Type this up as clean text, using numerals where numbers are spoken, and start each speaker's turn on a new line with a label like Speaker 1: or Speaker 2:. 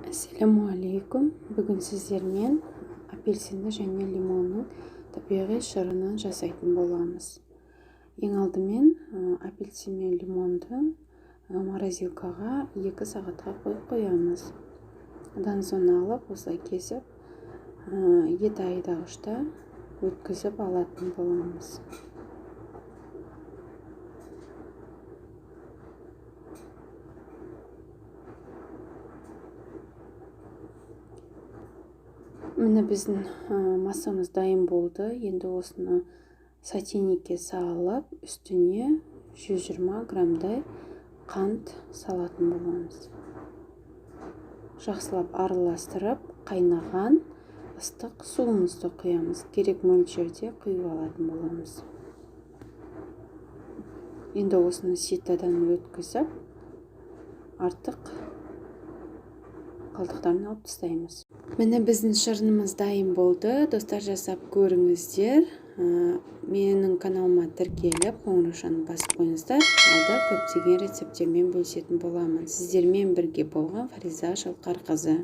Speaker 1: Ассаламу алейкум. Бүгін сіздермен апельсинді және лимонның табиғи шырынын жасайтын боламыз. Ең алдымен апельсин мен лимонды морозилкаға 2 сағатқа қойып қоямыз. Одан соң алып, осылай кесіп, ет айдағышта өткізіп алатын боламыз. Міне біздің массамыз дайын болды. Енді осыны сотейникке салып, үстіне 120 граммдай қант салатын боламыз. Жақсылап араластырып, қайнаған ыстық суымызды құямыз. Керек мөлшерде құйып алатын боламыз. Енді осыны ситадан өткізіп, артық қалдықтарын алып тастаймыз. Міне біздің шырынымыз дайын болды. Достар, жасап көріңіздер. Менің каналыма тіркеліп, қоңыраушаны басып қойыңыздар. Алда көптеген рецепттермен бөлісетін боламын. Сіздермен бірге болған Фариза Шалқарқызы.